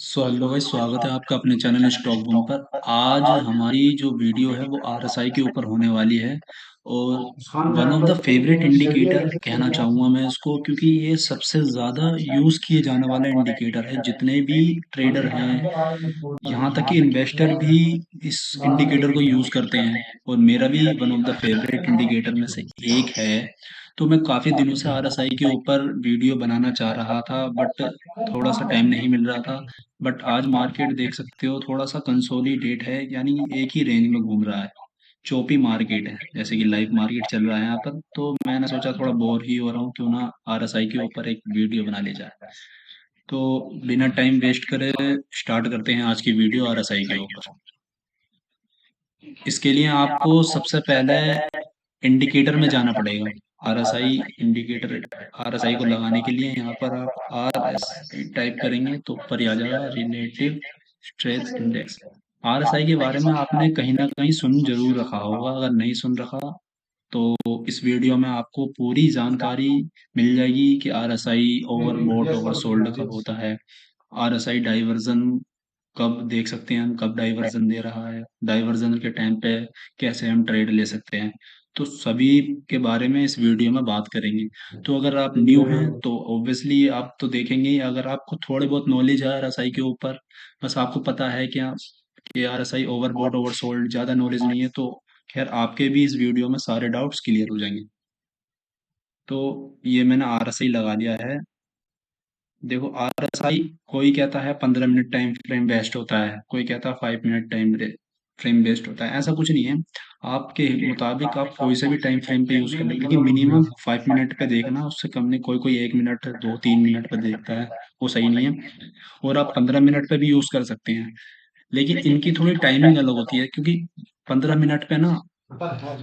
Hello भाई, स्वागत है आपका अपने चैनल स्टॉक बूम पर। आज हमारी जो वीडियो है वो आरएसआई के ऊपर होने वाली है। और one of the favourite indicator कहना चाहूँगा मैं इसको, क्योंकि ये सबसे ज़्यादा यूज़ किए जाने वाला इंडिकेटर है। जितने भी ट्रेडर हैं, यहाँ तक कि इन्वेस्टर भी इस इंडिकेटर को यूज़ करते हैं। और मेरा भी one of the favourite indicator में से एक है। तो मैं काफ़ी दिनों से आरएसआई के ऊपर वीडियो बनाना चाह रहा था, बट थोड़ा सा टाइम नहीं मिल रहा था। बट आज मार्केट देख सकते हो, थोड़ा सा कंसोलिडेट है, यानी एक ही रेंज में घूम रहा है। चोपी मार्केट है, जैसे कि लाइव मार्केट चल रहा है यहाँ पर। तो मैंने सोचा थोड़ा बोर ही हो रहा हूँ, क्यों ना आरएसआई के ऊपर एक वीडियो बना ली जाए। तो बिना टाइम वेस्ट करे स्टार्ट करते हैं आज की वीडियो आरएसआई के ऊपर। इसके लिए आपको सबसे पहले इंडिकेटर में जाना पड़ेगा। आरएसआई इंडिकेटर, आरएसआई को लगाने के लिए यहाँ पर आप आरएसआई टाइप करेंगे तो ऊपर ही आ जाएगा रिलेटिव स्ट्रेंथ इंडेक्स। आरएसआई के बारे में आपने कहीं ना कहीं सुन जरूर रखा होगा। अगर नहीं सुन रखा तो इस वीडियो में आपको पूरी जानकारी मिल जाएगी कि आरएसआई ओवरबॉट ओवरसोल्ड कब होता है। आरएसआई डाइवर्जन कब देख सकते हैं हम, कब डाइवर्जन दे रहा है, डाइवर्जन के टाइम पे कैसे हम ट्रेड ले सकते हैं। तो सभी के बारे में इस वीडियो में बात करेंगे। तो अगर आप न्यू हैं तो ऑब्वियसली आप तो देखेंगे ही। अगर आपको थोड़े बहुत नॉलेज है आरएसआई के ऊपर, बस आपको पता है क्या कि आरएसआई ओवरबॉट ओवरसोल्ड, ज़्यादा नॉलेज नहीं है, तो खैर आपके भी इस वीडियो में सारे डाउट्स क्लियर हो जाएंगे। तो ये मैंने आरएसआई लगा दिया है। देखो, आरएसआई कोई कहता है 15 मिनट टाइम फ्रेम बेस्ट होता है, कोई कहता है 5 मिनट टाइम फ्रेम बेस्ट होता है। ऐसा कुछ नहीं है। आपके मुताबिक आप कोई से भी टाइम फ्रेम पे यूज कर ले, लेकिन मिनिमम 5 मिनट पे देखना। उससे कम नहीं। कोई कोई 1 मिनट, 2 3 मिनट पे देखता है, वो सही नहीं है। और आप 15 मिनट पे भी यूज कर सकते हैं, लेकिन इनकी थोड़ी टाइमिंग अलग होती है। क्योंकि 15 मिनट पे ना,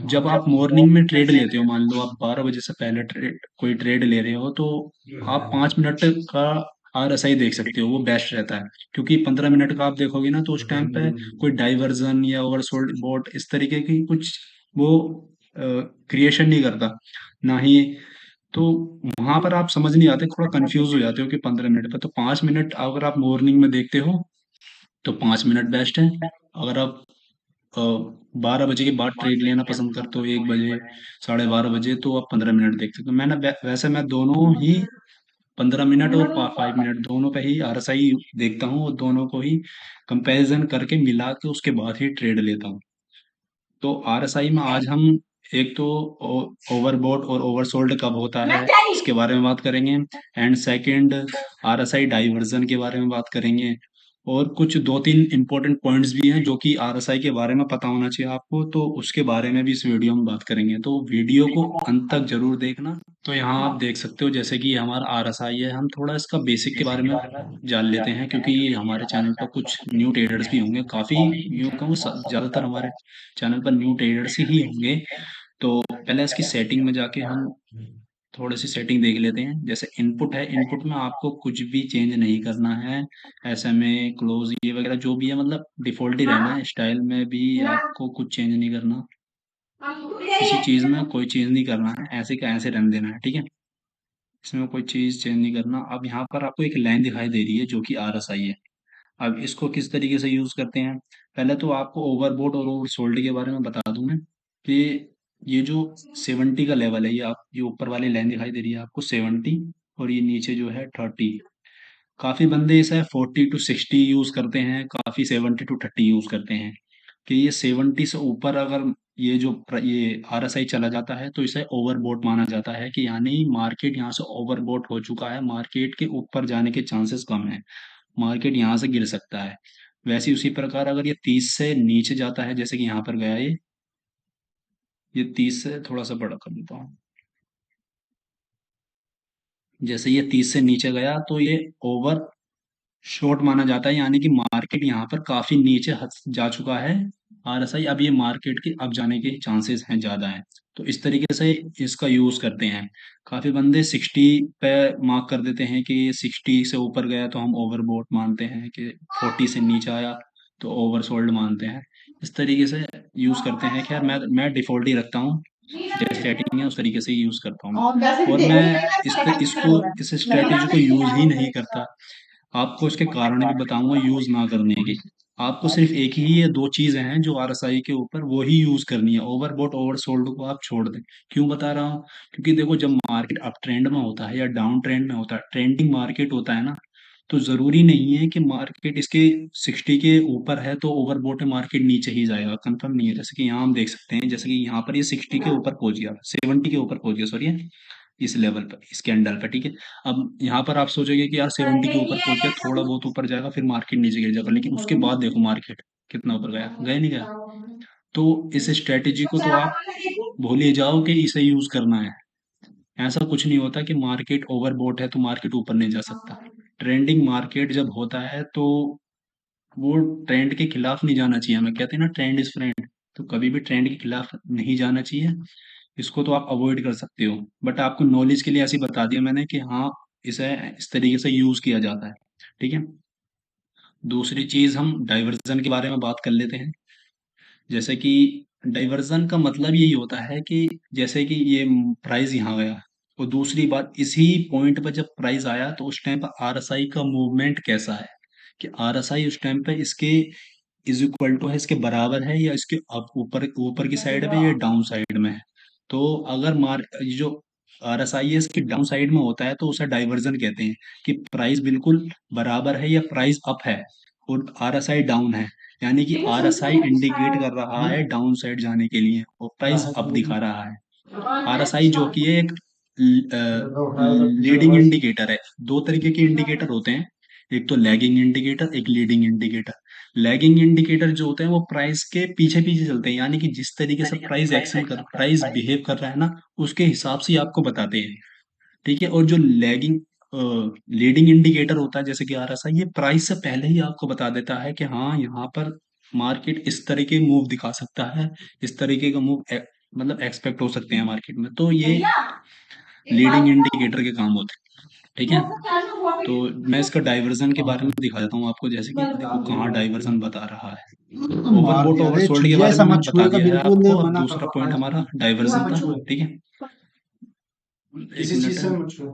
जब आप मॉर्निंग में ट्रेड लेते हो, मान लो आप 12 बजे से पहले कोई ट्रेड ले रहे हो, तो आप 5 मिनट का आरएसआई देख सकते हो, वो बेस्ट रहता है। क्योंकि 15 मिनट का आप देखोगे ना, तो उस टाइम पे कोई डाइवर्जन या ओवरसोल्ड बॉट इस तरीके की कुछ वो क्रिएशन नहीं करता ना ही। तो वहां पर आप समझ नहीं आते, थोड़ा कंफ्यूज हो जाते हो कि 15 मिनट पे। तो 5 मिनट अगर आप मॉर्निंग में देखते हो तो 5 मिनट बेस्ट है। अगर आप 12 बजे के बाद ट्रेड लेना पसंद करते हो, 1 बजे, 12:30 बजे, तो आप 15 मिनट देख सकते हो। मैंने वैसे मैं दोनों ही 15 मिनट और 5 मिनट दोनों पे ही आरएसआई देखता हूँ, और दोनों को ही कंपैरिजन करके मिला के उसके बाद ही ट्रेड लेता हूँ। तो आरएसआई में आज हम एक तो ओवरबॉट और ओवरसोल्ड कब होता है इसके बारे में बात करेंगे। एंड सेकंड, आरएसआई डाइवर्जन के बारे में बात करेंगे। और कुछ दो तीन इंपॉर्टेंट पॉइंट्स भी हैं जो कि आरएसआई के बारे में पता होना चाहिए आपको, तो उसके बारे में भी इस वीडियो में बात करेंगे। तो वीडियो को अंत तक जरूर देखना। तो यहाँ आप देख सकते हो, जैसे कि हमारा आरएसआई है, हम थोड़ा इसका बेसिक के बारे में जान लेते हैं, क्योंकि हमारे चैनल पर कुछ न्यू ट्रेडर्स भी होंगे। काफी न्यू कहूँ, ज्यादातर हमारे चैनल पर न्यू ट्रेडर्स ही होंगे। तो पहले इसकी सेटिंग में जाके हम थोड़ी सी सेटिंग देख लेते हैं। जैसे इनपुट है, इनपुट में आपको कुछ भी चेंज नहीं करना है। एसएमए क्लोज ये वगैरह जो भी है, मतलब डिफॉल्ट ही रहना है। स्टाइल में भी आपको कुछ चेंज नहीं करना, किसी चीज में कोई चेंज नहीं करना है, ऐसे का ऐसे रहने देना है, ठीक है। इसमें कोई चीज चेंज नहीं करना। अब यहाँ पर आपको एक लाइन दिखाई दे रही है जो कि आरएसआई है। अब इसको किस तरीके से यूज करते हैं, पहले तो आपको ओवरबोट और ओवरसोल्ड के बारे में बता दूं मैं कि ये जो 70 का लेवल है, ये आप ये ऊपर वाली लाइन दिखाई दे रही है आपको 70, और ये नीचे जो है 30। काफी बंदे इसे 40 to 60 यूज करते हैं, काफी 70 to 30 यूज करते हैं। कि ये 70 से ऊपर अगर ये आरएसआई चला जाता है तो इसे ओवरबोट माना जाता है, कि यानी मार्केट यहाँ से ओवरबोट हो चुका है, मार्केट के ऊपर जाने के चांसेस कम है, मार्केट यहाँ से गिर सकता है। वैसे उसी प्रकार अगर ये 30 से नीचे जाता है, जैसे कि यहाँ पर गया ये 30 से थोड़ा सा बड़ा कर देता हूँ। जैसे ये 30 से नीचे गया तो ये ओवर शॉर्ट माना जाता है, यानी कि मार्केट यहाँ पर काफी नीचे जा चुका है। आरएसआई अब ये मार्केट के अब जाने के चांसेस हैं, ज्यादा हैं। तो इस तरीके से इसका यूज करते हैं। काफी बंदे 60 पे मार्क कर देते हैं कि 60 से ऊपर गया तो हम ओवरबोट मानते हैं, कि 40 से नीचे आया तो ओवरसोल्ड मानते हैं। इस तरीके से यूज करते हैं। खैर मैं डिफॉल्ट ही रखता हूँ, जैसे सेटिंग है उस तरीके से यूज करता हूँ। और मैं इस स्ट्रेटेजी को यूज ही नहीं करता। आपको इसके कारण भी बताऊंगा यूज ना करने के। आपको सिर्फ एक ही ये दो चीजें हैं जो आरएसआई के ऊपर वो ही यूज करनी है, ओवरबॉट ओवरसोल्ड को आप छोड़ दें। क्यों बता रहा हूँ? क्योंकि देखो जब मार्केट अप ट्रेंड में होता है या डाउन ट्रेंड में होता है, ट्रेंडिंग मार्केट होता है ना, तो जरूरी नहीं है कि मार्केट इसके 60 के ऊपर है तो ओवरबॉट है मार्केट नीचे ही जाएगा, कंफर्म नहीं है। जैसे कि यहाँ हम देख सकते हैं, जैसे कि यहाँ पर ये 60 के ऊपर पहुंच गया, 70 के ऊपर पहुंच गया, सॉरी, इस लेवल पर, इस कैंडल पर, ठीक है। अब यहाँ पर आप सोचोगे कि यार 70 के ऊपर पहुंच गया, थोड़ा बहुत ऊपर जाएगा फिर मार्केट नीचे गिर जाएगा, लेकिन उसके बाद देखो मार्केट कितना ऊपर गया, गया नहीं गया? तो इस स्ट्रेटेजी को तो आप भूल ही जाओ कि इसे यूज करना है। ऐसा कुछ नहीं होता कि मार्केट ओवरबोट है तो मार्केट ऊपर नहीं जा सकता। ट्रेंडिंग मार्केट जब होता है तो वो ट्रेंड के खिलाफ नहीं जाना चाहिए। हमें कहते हैं ना, ट्रेंड इज फ्रेंड, तो कभी भी ट्रेंड के खिलाफ नहीं जाना चाहिए। इसको तो आप अवॉइड कर सकते हो, बट आपको नॉलेज के लिए ऐसे ही बता दिया मैंने कि हाँ, इसे इस तरीके से यूज किया जाता है, ठीक है। दूसरी चीज, हम डाइवर्जन के बारे में बात कर लेते हैं। जैसे कि डाइवर्जन का मतलब यही होता है कि जैसे कि ये प्राइस यहाँ गया, और दूसरी बात, इसी पॉइंट पर जब प्राइस आया तो उस टाइम पर आरएसआई का मूवमेंट कैसा है, कि आरएसआई उस टाइम पे इसके इज इक्वल टू है, इसके बराबर है, या इसके अप ऊपर ऊपर की साइड में या डाउन साइड में है। तो अगर ये जो आरएसआई है इसकी डाउन साइड में होता है तो उसे डाइवर्जन कहते हैं, कि प्राइस बिल्कुल बराबर है या प्राइस अप है और आरएसआई डाउन है, यानी कि आरएसआई इंडिकेट कर रहा है डाउन साइड जाने के लिए और प्राइस अप दिखा रहा है। आरएसआई जो कि एक लीडिंग इंडिकेटर है। दो तरीके के इंडिकेटर होते हैं, एक तो लैगिंग इंडिकेटर, एक लीडिंग इंडिकेटर। लैगिंग इंडिकेटर जो होते हैं वो प्राइस के पीछे पीछे चलते हैं, यानी कि जिस तरीके से प्राइस बिहेव कर रहा है ना, उसके हिसाब से ही आपको बताते हैं, ठीक है। और जो लैगिंग लीडिंग इंडिकेटर होता है जैसे कि आरएसआई, ये प्राइस से पहले ही आपको बता देता है कि हाँ, यहाँ पर मार्केट इस तरीके मूव दिखा सकता है, इस तरीके का मूव मतलब एक्सपेक्ट हो सकते हैं मार्केट में। तो ये लीडिंग इंडिकेटर के काम होते हैं, ठीक है। तो मैं इसका डाइवर्जन के बारे में दिखा देता हूँ आपको, जैसे कि देखो कहाँ डाइवर्जन बता रहा है। मार ओवरबोट दिया रे ओवरसोल्ड के छुइया, बारे ऐसा में मत मैंने बता छुएगा दिया है बिल्कुल, आपको। अब मना कर दूसरा रखा पॉइंट है हमारा ऐसा डाइवर्जन मत का, छुए, ठीक है। एक किसी चीज मिनट से है, मत छुए।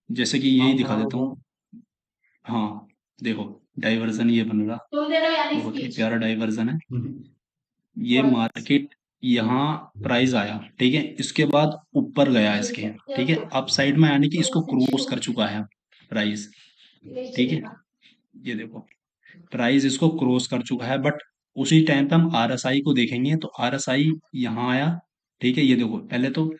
जैसे कि यही काम दिखा खराब देता होगा। हूँ। हाँ, देखो डाइवर्जन ये बन रहा, बहुत ही प्यारा डाइवर्जन है। ये मार्केट यहाँ प्राइस आया, ठीक है, इसके बाद ऊपर गया इसके, ठीक है, अप साइड में, यानी कि इसको क्रॉस कर चुका है प्राइस, ठीक है। ये देखो प्राइस इसको क्रॉस कर चुका है, बट उसी टाइम पे हम आरएसआई को देखेंगे तो आरएसआई यहाँ आया, ठीक है। ये देखो पहले तो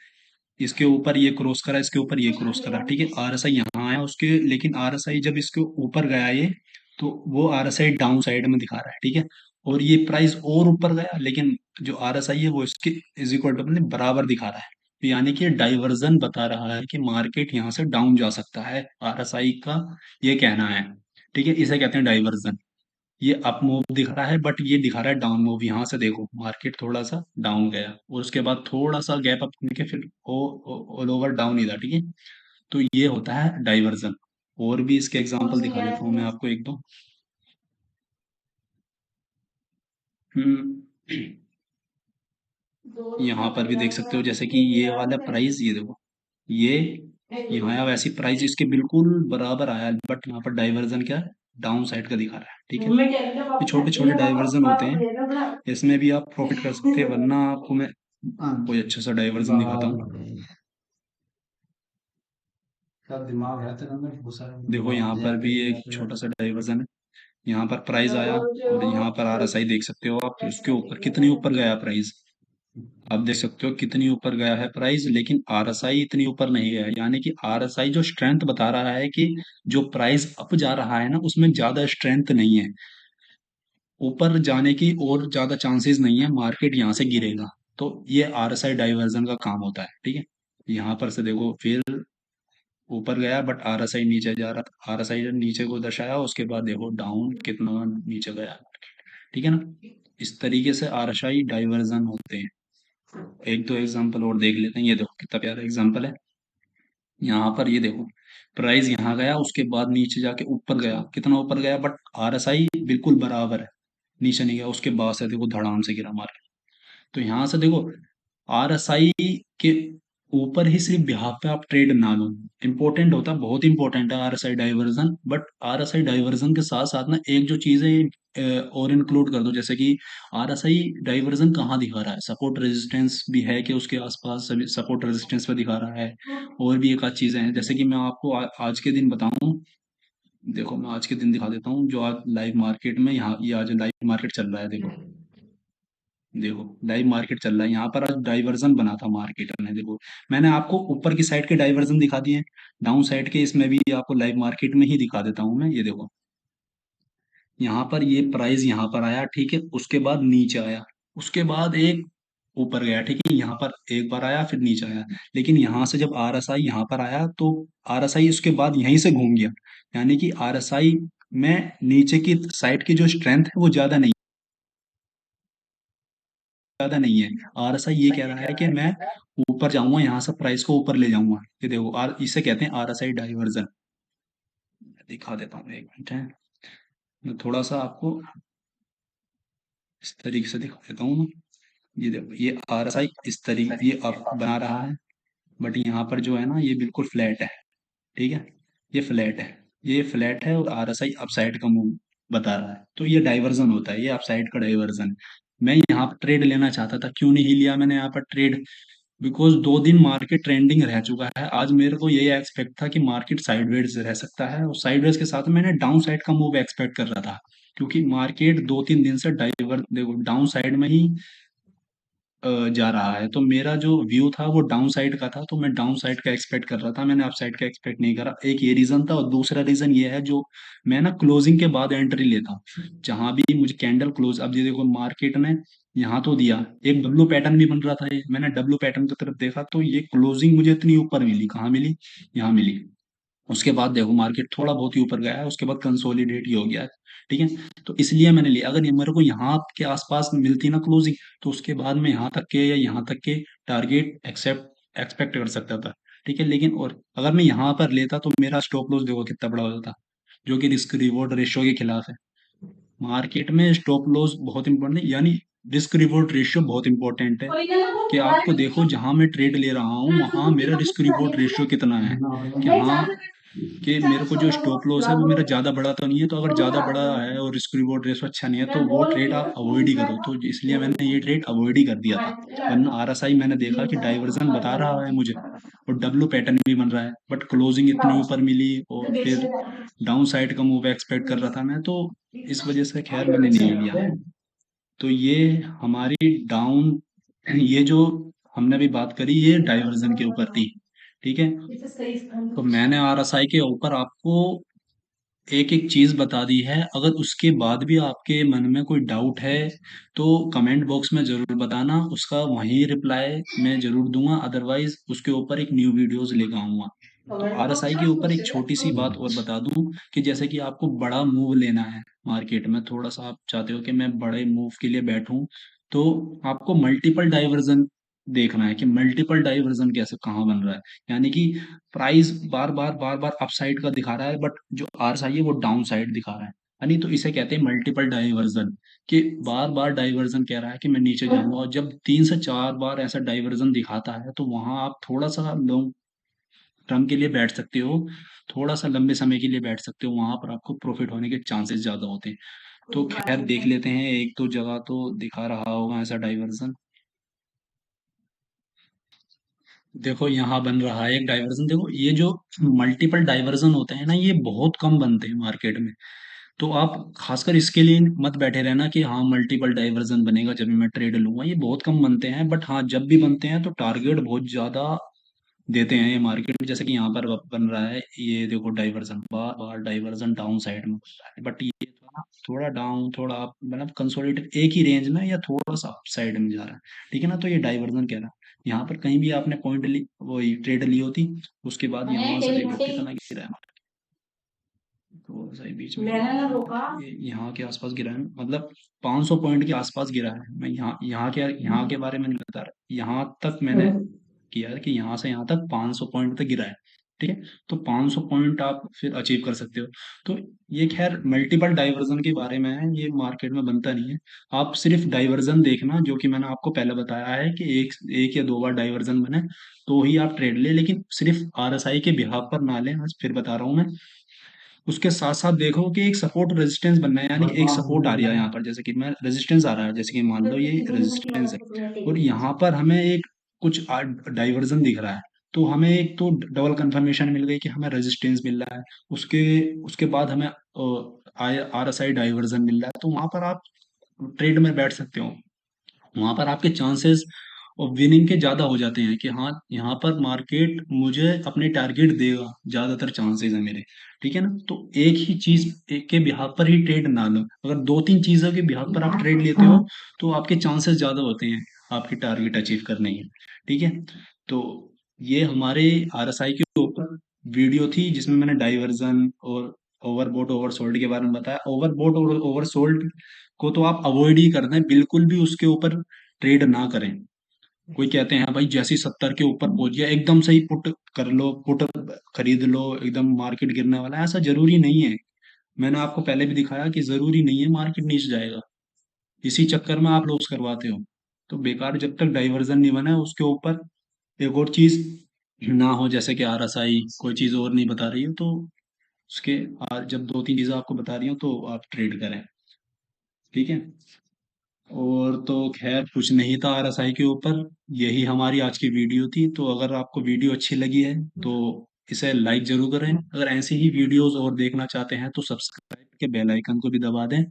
इसके ऊपर ये क्रॉस करा, इसके ऊपर ये क्रॉस करा, ठीक है, आरएसआई यहाँ आया उसके, लेकिन आरएसआई जब इसके ऊपर गया ये, तो वो आरएसआई डाउन साइड में दिखा रहा है, ठीक है। और ये प्राइस और ऊपर गया, लेकिन जो आरएसआई है वो इसके इज इक्वल टू अपने बराबर दिखा रहा है। तो यानी कि डाइवर्जन बता रहा है कि मार्केट यहाँ से डाउन जा सकता है, आरएसआई का ये कहना है, ठीक है। इसे कहते हैं डाइवर्जन। ये अप मूव दिख रहा है बट ये दिखा रहा है डाउन मूव। यहाँ से देखो मार्केट थोड़ा सा डाउन गया और उसके बाद थोड़ा सा गैप अप करके फिर ऑल ओवर डाउन ही था, ठीक है। तो ये होता है डाइवर्जन। और भी इसके एग्जांपल दिखा देता हूँ मैं आपको एक दो। हम्म, यहाँ पर भी देख सकते हो, जैसे कि ये वाला प्राइस, ये देखो ये यहाँ आया, वैसी प्राइस इसके बिल्कुल बराबर आया, बट यहाँ पर डाइवर्जन क्या है, डाउन साइड का दिखा रहा है, ठीक है। ये छोटे छोटे डाइवर्जन होते हैं, इसमें भी आप प्रॉफिट कर सकते हैं, वरना आपको मैं कोई अच्छा सा डाइवर्जन दिखाता हूँ। क्या दिमाग है तेरे अंदर, घुसा है देखो दिमाग यहाँ दिया पर भी तेरे एक अंदर। छोटा सा डाइवर्जन है। यहाँ पर प्राइस आया और यहाँ पर आरएसआई देख सकते हो आप, उसके ऊपर कितनी ऊपर गया प्राइस, आप देख सकते हो कितनी ऊपर गया है प्राइस, लेकिन आरएसआई इतनी ऊपर नहीं गया, यानी कि आरएसआई जो स्ट्रेंथ बता रहा है कि जो प्राइस अप जा रहा है ना, उसमें ज्यादा स्ट्रेंथ नहीं है, ऊपर जाने की और ज्यादा चांसेस नहीं है, मार्केट यहाँ से गिरेगा। तो ये आरएसआई डाइवर्जन का काम होता है, ठीक है। यहाँ पर से देखो फिर ऊपर गया बट आरएसआई नीचे जा रहा था, आरएसआई ने नीचे को दर्शाया, उसके बाद देखो डाउन कितना नीचे गया, ठीक है ना। इस तरीके से आरएसआई डाइवर्जन होते हैं। एक दो एग्जांपल और देख लेते हैं। ये देखो कितना प्यारा एग्जांपल है। यहाँ पर ये देखो प्राइस यहाँ गया, उसके बाद नीचे जाके ऊपर गया, कितना ऊपर गया, बट आरएसआई बिल्कुल बराबर है, नीचे नहीं गया, उसके बाद से देखो धड़ाम से गिरा मार्केट। तो यहाँ से देखो आरएसआई के ऊपर ही सिर्फ बिहाफ पे आप ट्रेड ना लो। इंपॉर्टेंट होता है, बहुत इंपॉर्टेंट है RSI diversion, but RSI diversion के साथ साथ ना एक जो चीज है और इंक्लूड कर दो, जैसे कि आरएसआई डाइवर्जन कहाँ दिखा रहा है, सपोर्ट रेजिस्टेंस भी है कि उसके आसपास सभी सपोर्ट रेजिस्टेंस पे दिखा रहा है। और भी एक आध चीजें हैं, जैसे कि मैं आपको आज के दिन बताऊं। देखो मैं आज के दिन दिखा देता हूँ, जो आज लाइव मार्केट में यहाँ ये आज लाइव मार्केट चल रहा है। देखो देखो लाइव मार्केट चल रहा है, यहाँ पर आज डाइवर्जन बना था मार्केट में। देखो मैंने आपको ऊपर की साइड के डाइवर्जन दिखा दिए, डाउन साइड के इसमें भी आपको लाइव मार्केट में ही दिखा देता हूँ मैं। ये देखो यहाँ पर ये प्राइस यहाँ पर आया, ठीक है, उसके बाद नीचे आया, उसके बाद एक ऊपर गया, ठीक है, यहाँ पर एक बार आया फिर नीचे आया। लेकिन यहाँ से जब आरएसआई यहाँ पर आया तो आरएसआई उसके बाद यहीं से घूम गया। यानी कि आरएसआई में नीचे की साइड की जो स्ट्रेंथ है वो ज्यादा नहीं है। आरएसआई ये कह रहा है कि मैं ऊपर जाऊंगा, यहाँ से प्राइस को ऊपर ले जाऊंगा। ये देखो आर इसे कहते हैं आरएसआई डाइवर्जन। दिखा देता हूँ, एक मिनट है, मैं थोड़ा सा आपको इस तरीके से दिखा देता हूँ। ये देखो ये आरएसआई इस तरीके ये अब बना रहा है, बट यहाँ पर जो है ना ये बिल्कुल फ्लैट है, ठीक है, ये फ्लैट है, ये फ्लैट है और आरएसआई अपसाइड का मूव बता रहा है, तो ये डाइवर्जन होता है, ये अपसाइड का डाइवर्जन। मैं यहाँ पर ट्रेड लेना चाहता था, क्यों नहीं लिया मैंने यहाँ पर ट्रेड, बिकॉज 2 दिन मार्केट ट्रेंडिंग रह चुका है। आज मेरे को यही एक्सपेक्ट था कि मार्केट साइडवेज रह सकता है, और साइडवेज के साथ मैंने डाउन साइड का मूव एक्सपेक्ट कर रहा था, क्योंकि मार्केट 2-3 दिन से डाइवर देखो डाउन साइड में ही जा रहा है। तो मेरा जो व्यू था वो डाउन साइड का था, तो मैं डाउन साइड का एक्सपेक्ट कर रहा था, मैंने अप साइड का एक्सपेक्ट नहीं करा। एक ये रीजन था, और दूसरा रीजन ये है जो मैं ना क्लोजिंग के बाद एंट्री लेता हूँ, जहां भी मुझे कैंडल क्लोज, अब ये देखो मार्केट ने यहाँ तो दिया, एक डब्लू पैटर्न भी बन रहा था, ये मैंने डब्लू पैटर्न की तरफ देखा तो ये क्लोजिंग मुझे इतनी ऊपर मिली, कहाँ मिली, यहाँ मिली। उसके बाद देखो मार्केट थोड़ा बहुत ही ऊपर गया है, उसके बाद कंसोलिडेट ही हो गया है, ठीक है। तो इसलिए मैंने लिया, अगर ये मेरे को यहाँ के आसपास मिलती ना क्लोजिंग, तो उसके बाद मैं यहाँ तक के या यहाँ तक के टारगेट एक्सेप्ट एक्सपेक्ट कर सकता था, ठीक है। लेकिन और अगर मैं यहाँ पर लेता तो मेरा स्टॉप लॉस देखो कितना बड़ा हो जाता, जो कि रिस्क रिवॉर्ड रेशियो के खिलाफ है। मार्केट में स्टॉप लॉस बहुत इंपॉर्टेंट है, यानी रिस्क रिवॉर्ड रेशियो बहुत इंपॉर्टेंट है, कि आपको देखो जहां मैं ट्रेड ले रहा हूँ वहां मेरा रिस्क रिवॉर्ड रेशियो कितना है, कि हाँ कि मेरे को जो स्टॉप लॉस है वो मेरा ज़्यादा बड़ा तो नहीं है, तो अगर ज़्यादा बड़ा है और रिस्क रिवॉर्ड रेशो अच्छा नहीं है तो वो ट्रेड आप अवॉइड ही करो। तो इसलिए मैंने ये ट्रेड अवॉइड ही कर दिया था। वरना आरएसआई मैंने देखा कि डाइवर्जन बता रहा है मुझे, और डब्लू पैटर्न भी बन रहा है, बट क्लोजिंग इतनी ऊपर मिली, और फिर डाउन साइड का मूव एक्सपेक्ट कर रहा था मैं, तो इस वजह से खैर मैंने नहीं लिया। तो ये हमारी डाउन, ये जो हमने अभी बात करी ये डाइवर्जन के ऊपर थी, ठीक है। तो मैंने आरएसआई के ऊपर आपको एक एक चीज बता दी है। अगर उसके बाद भी आपके मन में कोई डाउट है तो कमेंट बॉक्स में जरूर बताना, उसका वहीं रिप्लाई मैं जरूर दूंगा, अदरवाइज उसके ऊपर एक न्यू वीडियोस लेकर आऊंगा। तो आरएसआई के ऊपर एक छोटी सी बात और बता दूं, कि जैसे कि आपको बड़ा मूव लेना है मार्केट में, थोड़ा सा आप चाहते हो कि मैं बड़े मूव के लिए बैठूं, तो आपको मल्टीपल डाइवर्जन देखना है कि मल्टीपल डाइवर्जन कैसे कहाँ बन रहा है। यानी कि प्राइस बार बार अपसाइड का दिखा रहा है, बट जो आरएसआई है वो डाउन साइड दिखा रहा है, यानी तो इसे कहते हैं मल्टीपल डाइवर्जन, कि बार बार डाइवर्जन कह रहा है कि मैं नीचे जाऊंगा, और जब 3 से 4 बार ऐसा डाइवर्जन दिखाता है तो वहां आप थोड़ा सा लॉन्ग टर्म के लिए बैठ सकते हो, थोड़ा सा लंबे समय के लिए बैठ सकते हो, वहां पर आपको प्रॉफिट होने के चांसेस ज्यादा होते हैं। तो खैर देख लेते हैं, एक दो जगह तो दिखा रहा होगा ऐसा डाइवर्जन। देखो यहाँ बन रहा है एक डाइवर्जन, देखो ये जो मल्टीपल डाइवर्जन होते हैं ना ये बहुत कम बनते हैं मार्केट में। तो आप खासकर इसके लिए मत बैठे रहना कि हाँ मल्टीपल डाइवर्जन बनेगा जब भी मैं ट्रेड लूंगा, ये बहुत कम बनते हैं, बट हाँ जब भी बनते हैं तो टारगेट बहुत ज्यादा देते हैं ये मार्केट में। जैसे कि यहाँ पर बन रहा है, ये देखो डाइवर्जन, बार बार डाइवर्जन डाउन साइड में बन रहा है, बट ये थोड़ा डाउन थोड़ा अप, मतलब कंसोलिडेट एक ही रेंज में या थोड़ा सा अप साइड में जा रहा है, ठीक है ना। तो ये डाइवर्जन कह रहा है, यहाँ पर कहीं भी आपने पॉइंट ली वही ट्रेड ली होती, उसके बाद यहाँ से देखो कितना गिरा है, तो सही बीच में ये यहाँ के आसपास गिरा है, मतलब 500 पॉइंट के आसपास गिरा है। मैं यहाँ के बारे में नहीं बता रहा, यहाँ तक मैंने किया है कि यहाँ से यहाँ तक 500 पॉइंट तक गिरा है। ठीक है? तो 500 पॉइंट आप फिर अचीव कर सकते हो। तो ये खैर मल्टीपल डाइवर्जन के बारे में है, ये मार्केट में बनता नहीं है। आप सिर्फ डाइवर्जन देखना, जो कि मैंने आपको पहले बताया है कि एक एक या दो बार डाइवर्जन बने तो ही आप ट्रेड ले, लेकिन सिर्फ आरएसआई के बिहाफ पर ना लें। आज फिर बता रहा हूँ मैं। उसके साथ साथ देखो कि एक सपोर्ट रेजिस्टेंस बनना है, यानी कि एक सपोर्ट आ रही है यहाँ पर, जैसे कि मैं रेजिस्टेंस आ रहा है, जैसे कि मान लो ये रेजिस्टेंस है और यहाँ पर हमें एक कुछ डाइवर्जन दिख रहा है, तो हमें एक तो डबल कंफर्मेशन मिल गई कि हमें रेजिस्टेंस मिल रहा है। उसके उसके बाद हमें आरएसआई डाइवर्जन मिल रहा है, तो वहां पर आप ट्रेड में बैठ सकते हो। वहां पर आपके चांसेस और विनिंग के ज्यादा हो जाते हैं कि हाँ, यहाँ पर मार्केट मुझे अपने टारगेट देगा, ज्यादातर चांसेस है मेरे। ठीक है ना? तो एक ही चीज एक के बिहाफ पर ही ट्रेड ना लो। अगर दो तीन चीजों के बिहाफ पर आप ट्रेड लेते हो तो आपके चांसेस ज्यादा होते हैं आपकी टारगेट अचीव करने के। ठीक है? तो ये हमारे आरएसआई के ऊपर वीडियो थी जिसमें मैंने डाइवर्जन और ओवरबोट ओवरसोल्ड के बारे में बताया। ओवरबोट और ओवरसोल्ड को तो आप अवॉइड ही कर दें, बिल्कुल भी उसके ऊपर ट्रेड ना करें। कोई कहते हैं भाई जैसे ही 70 के ऊपर पहुंच गया एकदम से ही पुट कर लो, पुट खरीद लो, एकदम मार्केट गिरने वाला है, ऐसा जरूरी नहीं है। मैंने आपको पहले भी दिखाया कि जरूरी नहीं है मार्केट नीचे जाएगा, इसी चक्कर में आप लॉस करवाते हो। तो बेकार, जब तक डाइवर्जन नहीं बना है उसके ऊपर एक और चीज ना हो, जैसे कि आरएसआई कोई चीज और नहीं बता रही हो, तो उसके जब दो तीन चीजें आपको बता रही हो तो आप ट्रेड करें। ठीक है? और तो खैर कुछ नहीं था आरएसआई के ऊपर, यही हमारी आज की वीडियो थी। तो अगर आपको वीडियो अच्छी लगी है तो इसे लाइक जरूर करें। अगर ऐसी ही वीडियोस और देखना चाहते हैं तो सब्सक्राइब के बेल आइकन को भी दबा दें,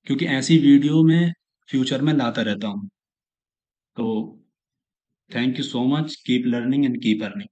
क्योंकि ऐसी वीडियो में फ्यूचर में लाता रहता हूँ। तो thank you so much, keep learning and keep earning.